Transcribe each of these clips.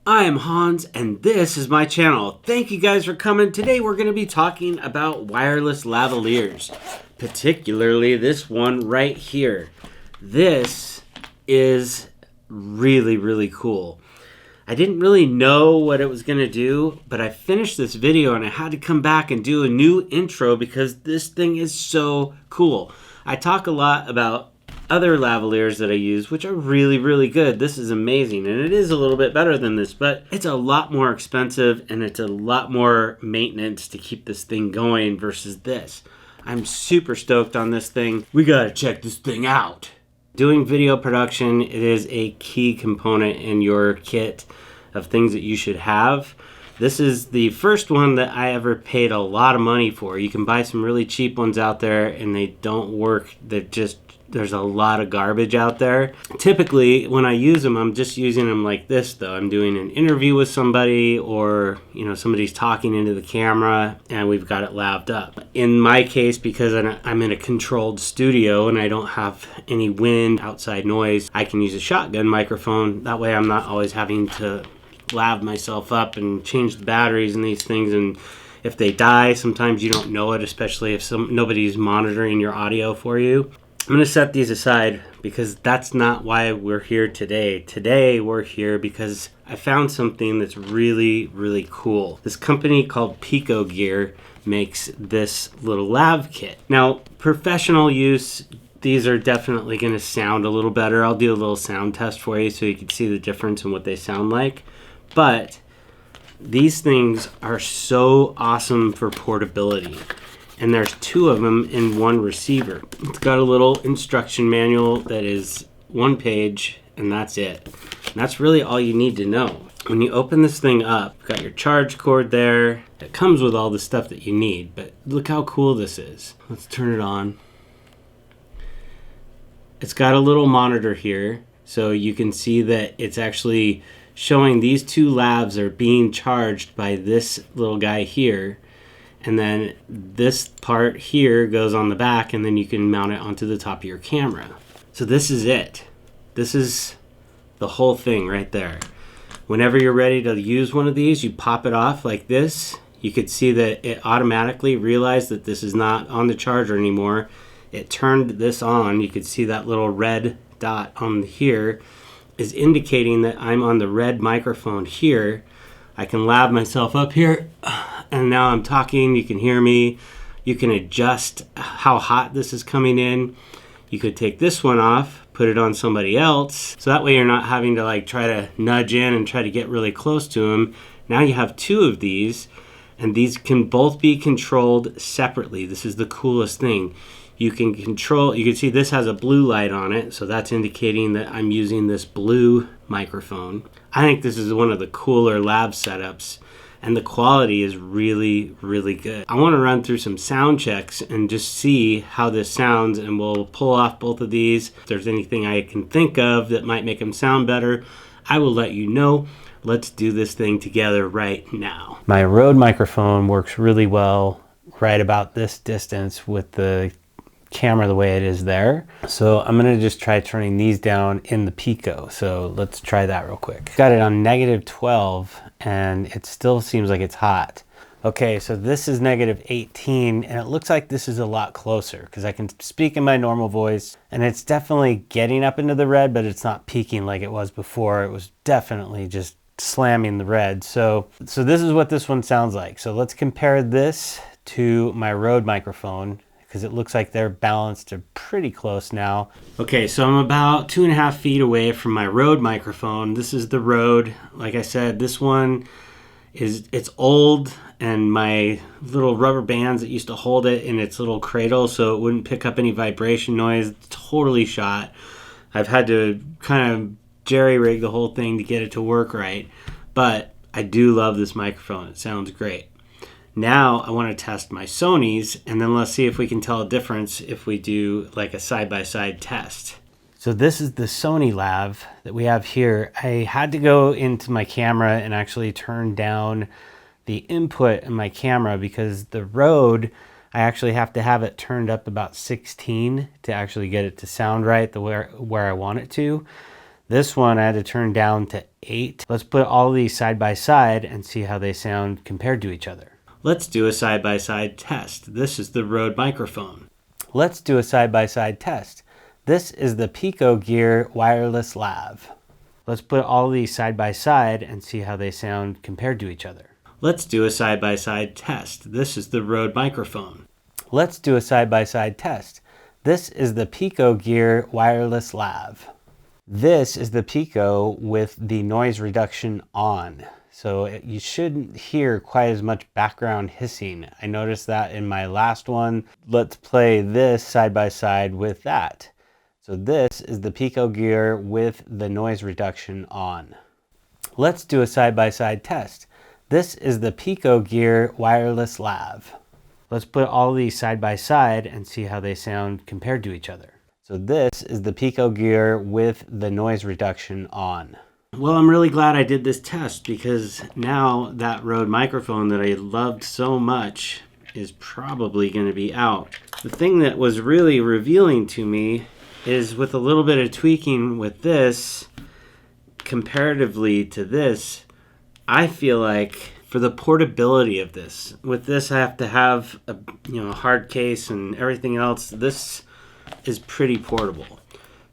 I am Hans, and this is my channel. Thank you guys for coming. Today we're going to be talking about wireless lavaliers, particularly this one right here. This is really cool. I didn't really know what it was going to do, but I finished this video and I had to come back and do a new intro because this thing is so cool. I talk a lot about other lavaliers that I use, which are really good. This is amazing, and it is a little bit better than this, but it's a lot more expensive and it's a lot more maintenance to keep this thing going versus this. I'm super stoked on this thing. We gotta check this thing out. Doing video production, it is a key component in your kit of things that you should have. This is the first one that I ever paid a lot of money for. You can buy some really cheap ones out there and they don't work. There's a lot of garbage out there. Typically, when I use them, I'm just using them like this though. I'm doing an interview with somebody, or somebody's talking into the camera and we've got it laved up. In my case, because I'm in a controlled studio and I don't have any wind, outside noise, I can use a shotgun microphone. That way I'm not always having to lav myself up and change the batteries and these things, and if they die, sometimes you don't know it, especially if nobody's monitoring your audio for you. I'm going to set these aside because that's not why we're here today. Today we're here because I found something that's really cool. This company called PicoGear makes this little lav kit. Now, professional use, these are definitely going to sound a little better. I'll do a little sound test for you so you can see the difference in what they sound like. But these things are so awesome for portability. And there's two of them in one receiver. It's got a little instruction manual that is one page, and that's it. And that's really all you need to know. When you open this thing up, you've got your charge cord there. It comes with all the stuff that you need, but look how cool this is. Let's turn it on. It's got a little monitor here, so you can see that it's actually showing these two lavs are being charged by this little guy here. And then this part here goes on the back, and then you can mount it onto the top of your camera. So this is it. This is the whole thing right there. Whenever you're ready to use one of these, you pop it off like this. You could see that it automatically realized that this is not on the charger anymore. It turned this on. You could see that little red dot on here is indicating that I'm on the red microphone here. I can lav myself up here, and now I'm talking. You can hear me. You can adjust how hot this is coming in. You could take this one off, put it on somebody else, so that way you're not having to try to nudge in and try to get really close to them. Now you have two of these, and these can both be controlled separately. This is the coolest thing. You can see this has a blue light on it, so that's indicating that I'm using this blue microphone. I think this is one of the cooler lab setups, and the quality is really good. I want to run through some sound checks and just see how this sounds, and we'll pull off both of these. If there's anything I can think of that might make them sound better, I will let you know. Let's do this thing together right now. My Rode microphone works really well right about this distance with the camera the way it is there. So I'm gonna just try turning these down in the Pico. So let's try that real quick. Got it on -12 and it still seems like it's hot. Okay, so this is -18 and it looks like this is a lot closer because I can speak in my normal voice and it's definitely getting up into the red, but it's not peaking like it was before. It was definitely just slamming the red. So this is what this one sounds like. So let's compare this to my Rode microphone, because it looks like they're balanced to pretty close now. Okay, so I'm about 2.5 feet away from my Rode microphone. This is the Rode. Like I said, this one it's old, and my little rubber bands that used to hold it in its little cradle so it wouldn't pick up any vibration noise, totally shot. I've had to kind of jerry-rig the whole thing to get it to work right, but I do love this microphone. It sounds great. Now I want to test my Sony's, and then let's see if we can tell a difference if we do like a side-by-side test. So this is the Sony lav that we have here. I had to go into my camera and actually turn down the input in my camera because the Rode, I actually have to have it turned up about 16 to actually get it to sound right where I want it to. This one I had to turn down to 8. Let's put all of these side by side and see how they sound compared to each other. Let's do a side-by-side test. This is the Rode microphone. Let's do a side-by-side test. This is the PicoGear Wireless Lav. Let's put all of these side by side and see how they sound compared to each other. Let's do a side-by-side test. This is the Rode microphone. Let's do a side-by-side test. This is the PicoGear Wireless Lav. This is the Pico with the noise reduction on. So you shouldn't hear quite as much background hissing. I noticed that in my last one. Let's play this side by side with that. So this is the PicoGear with the noise reduction on. Let's do a side-by-side test. This is the PicoGear Wireless Lav. Let's put all of these side by side and see how they sound compared to each other. So this is the PicoGear with the noise reduction on. Well, I'm really glad I did this test because now that Rode microphone that I loved so much is probably going to be out. The thing that was really revealing to me is with a little bit of tweaking with this, comparatively to this, I feel like for the portability of this, with this I have to have a hard case and everything else. This is pretty portable.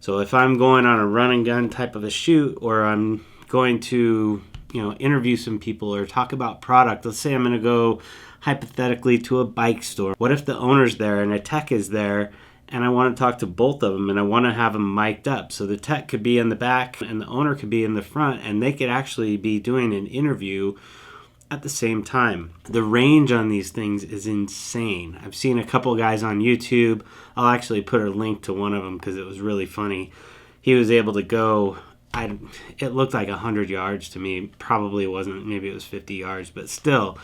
So if I'm going on a run and gun type of a shoot, or I'm going to interview some people or talk about product, let's say I'm going to go hypothetically to a bike store. What if the owner's there and a tech is there, and I want to talk to both of them and I want to have them mic'd up? So the tech could be in the back and the owner could be in the front, and they could actually be doing an interview at the same time. The range on these things is insane. I've seen a couple guys on YouTube. I'll actually put a link to one of them because it was really funny. He was able to go, it looked like 100 yards to me. Probably wasn't, maybe it was 50 yards, but still,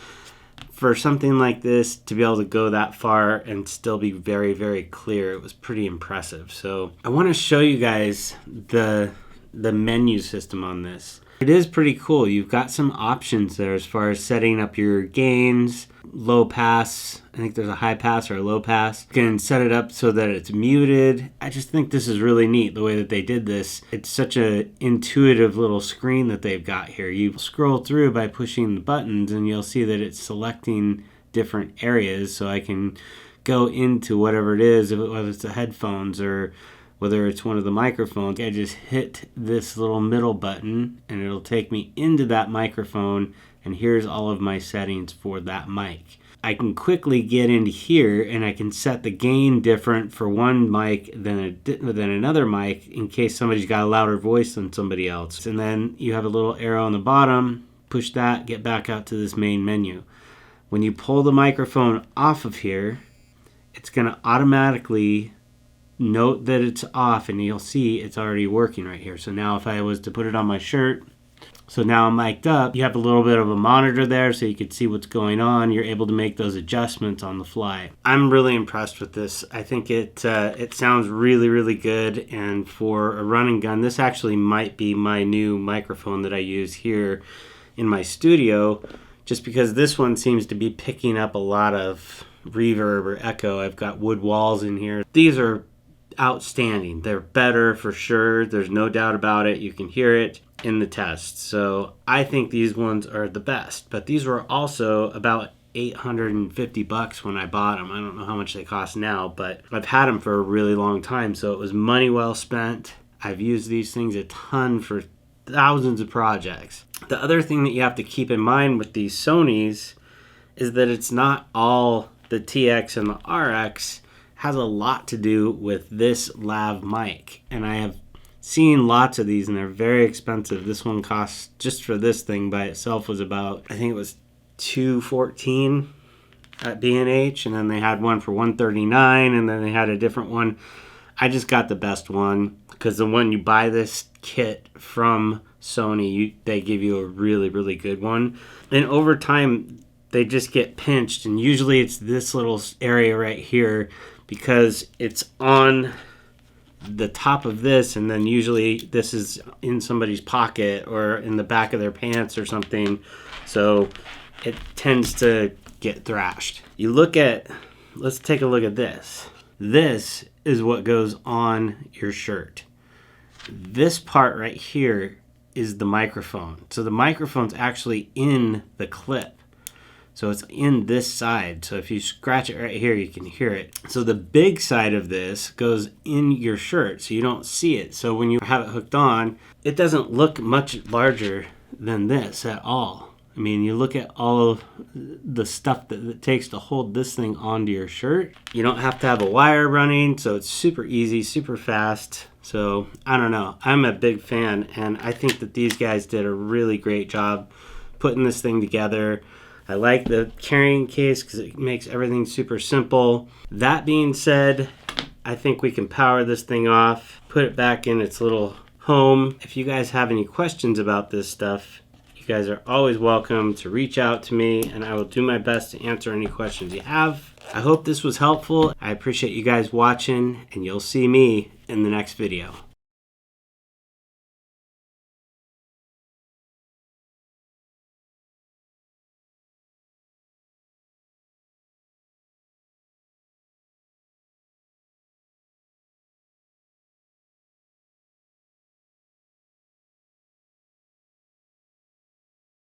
for something like this to be able to go that far and still be very, very clear, it was pretty impressive. So I want to show you guys the menu system on this. It is pretty cool. You've got some options there as far as setting up your gains, low pass. I think there's a high pass or a low pass. You can set it up so that it's muted. I just think this is really neat the way that they did this. It's such an intuitive little screen that they've got here. You scroll through by pushing the buttons and you'll see that it's selecting different areas, so I can go into whatever it is, whether it's the headphones or whether it's one of the microphones. I just hit this little middle button and it'll take me into that microphone, and here's all of my settings for that mic. I can quickly get into here and I can set the gain different for one mic than another mic in case somebody's got a louder voice than somebody else. And then you have a little arrow on the bottom, push that, get back out to this main menu. When you pull the microphone off of here, it's going to automatically note that it's off, and you'll see it's already working right here. So now if I was to put it on my shirt, so now I'm mic'd up, you have a little bit of a monitor there so you can see what's going on. You're able to make those adjustments on the fly. I'm really impressed with this. I think it sounds really, really good, and for a run and gun, this actually might be my new microphone that I use here in my studio, just because this one seems to be picking up a lot of reverb or echo. I've got wood walls in here. These are outstanding. They're better for sure. There's no doubt about it. You can hear it in the test. So I think these ones are the best, but these were also about $850 when I bought them. I don't know how much they cost now, but I've had them for a really long time, so it was money well spent. I've used these things a ton for thousands of projects. The other thing that you have to keep in mind with these Sonys is that it's not all the TX and the RX. Has a lot to do with this lav mic, and I have seen lots of these and they're very expensive. This one costs, just for this thing by itself, was about, I think it was $214 at B&H, and then they had one for $139, and then they had a different one. I just got the best one because the one you buy this kit from Sony, they give you a really, really good one, and over time they just get pinched, and usually it's this little area right here because it's on the top of this, and then usually this is in somebody's pocket or in the back of their pants or something, so it tends to get thrashed. Let's take a look at this. This is what goes on your shirt. this part right here is the microphone. So the microphone's actually in the clip. So it's in this side. So if you scratch it right here, you can hear it. So the big side of this goes in your shirt, so you don't see it. So when you have it hooked on, it doesn't look much larger than this at all. I mean, you look at all of the stuff that it takes to hold this thing onto your shirt. You don't have to have a wire running, so it's super easy, super fast. So I don't know. I'm a big fan, and I think that these guys did a really great job putting this thing together. I like the carrying case because it makes everything super simple. That being said, I think we can power this thing off, put it back in its little home. If you guys have any questions about this stuff, you guys are always welcome to reach out to me, and I will do my best to answer any questions you have. I hope this was helpful. I appreciate you guys watching, and you'll see me in the next video.